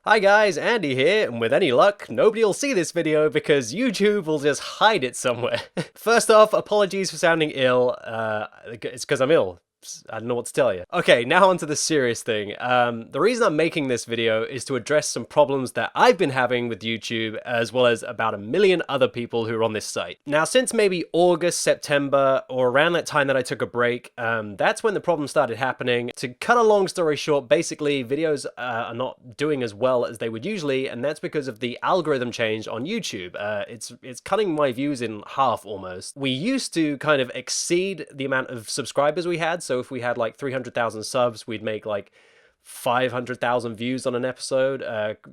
Hi guys, Andy here, and with any luck, nobody will see this video because YouTube will just hide it somewhere. First off, apologies for sounding ill, it's because I'm ill. I don't know what to tell you. Okay, now onto the serious thing. The reason I'm making this video is to address some problems that I've been having with YouTube, as well as about a million other people who are on this site. Now, since maybe August, September, or around that time that I took a break, that's when the problem started happening. To cut a long story short, basically, videos are not doing as well as they would usually, and that's because of the algorithm change on YouTube. It's cutting my views in half almost. We used to kind of exceed the amount of subscribers we had, so if we had like 300,000 subs, we'd make like 500,000 views on an episode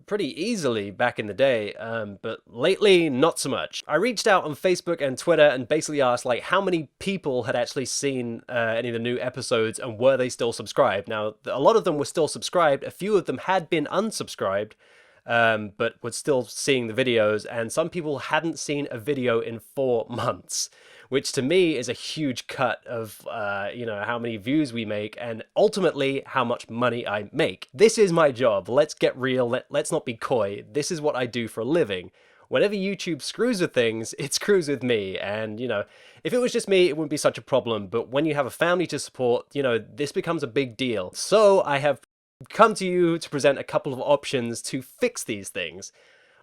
pretty easily back in the day, but lately not so much. I reached out on Facebook and Twitter and basically asked like how many people had actually seen any of the new episodes and were they still subscribed. Now, a lot of them were still subscribed, a few of them had been unsubscribed, but were still seeing the videos, and some people hadn't seen a video in 4 months, which to me is a huge cut of, how many views we make and ultimately how much money I make. This is my job. Let's get real. Let's not be coy. This is what I do for a living. Whenever YouTube screws with things, it screws with me. And, if it was just me, it wouldn't be such a problem. But when you have a family to support, this becomes a big deal. So I have come to you to present a couple of options to fix these things.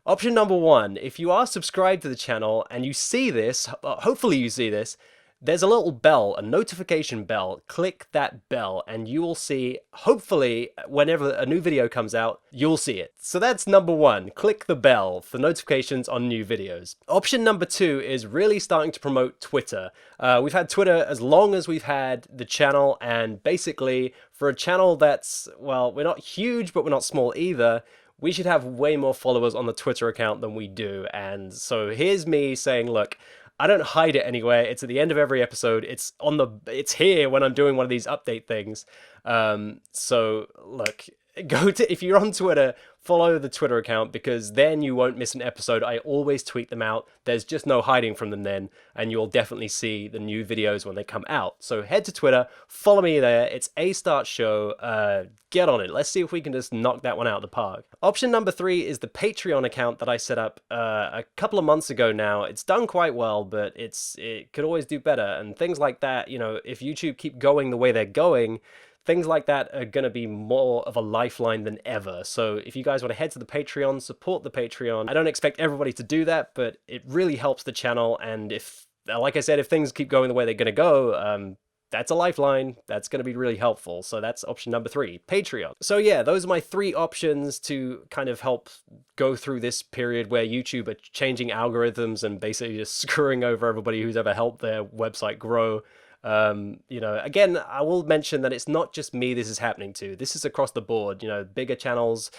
Option number one, if you are subscribed to the channel and you see this, hopefully you see this, there's a little bell, a notification bell. Click that bell and you will see, hopefully, whenever a new video comes out, you'll see it. So that's number one, click the bell for notifications on new videos. Option number two is really starting to promote Twitter. We've had Twitter as long as we've had the channel, and basically for a channel that's, well, we're not huge, but we're not small either, we should have way more followers on the Twitter account than we do. And so here's me saying, look, I don't hide it anywhere. It's at the end of every episode. It's here when I'm doing one of these update things. So look, if you're on Twitter, follow the Twitter account, because then you won't miss an episode. I always tweet them out. There's just no hiding from them then, and you'll definitely see the new videos when they come out. So head to Twitter, follow me there. It's A+Start Show. Get on it. Let's see if we can just knock that one out of the park. Option number three is the Patreon account that I set up a couple of months ago now. It's done quite well, but it could always do better. And things like that, if YouTube keep going the way they're going, things like that are going to be more of a lifeline than ever. So if you guys want to head to the Patreon, support the Patreon. I don't expect everybody to do that, but it really helps the channel. And if, like I said, if things keep going the way they're going to go, that's a lifeline. That's going to be really helpful. So that's option number three, Patreon. So yeah, those are my three options to kind of help go through this period where YouTube are changing algorithms and basically just screwing over everybody who's ever helped their website grow. Again, I will mention that it's not just me this is happening to. This is across the board, bigger channels,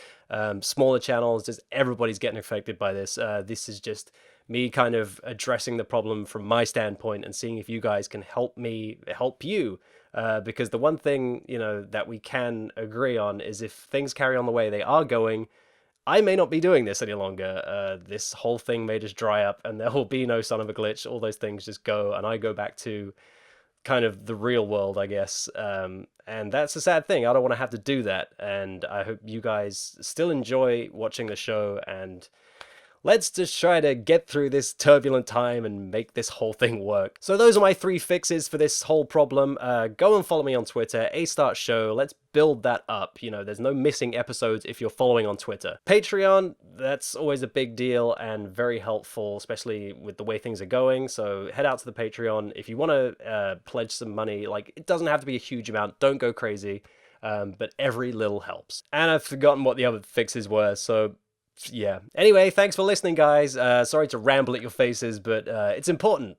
smaller channels, just everybody's getting affected by this. This is just me kind of addressing the problem from my standpoint and seeing if you guys can help me help you. Because the one thing, that we can agree on is if things carry on the way they are going, I may not be doing this any longer. This whole thing may just dry up and there will be no son of a glitch. All those things just go and I go back to kind of the real world, I guess. And that's a sad thing. I don't want to have to do that. And I hope you guys still enjoy watching the show, and let's just try to get through this turbulent time and make this whole thing work. So those are my three fixes for this whole problem. Go and follow me on Twitter, A+Start Show. Let's build that up. There's no missing episodes if you're following on Twitter. Patreon, that's always a big deal and very helpful, especially with the way things are going. So head out to the Patreon. If you want to pledge some money, like, it doesn't have to be a huge amount. Don't go crazy. But every little helps. And I've forgotten what the other fixes were, so yeah. Anyway, thanks for listening, guys. Sorry to ramble at your faces, but it's important.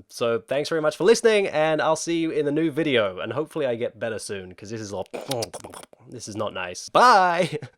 So thanks very much for listening, and I'll see you in the new video. And hopefully I get better soon, because this is not nice. Bye!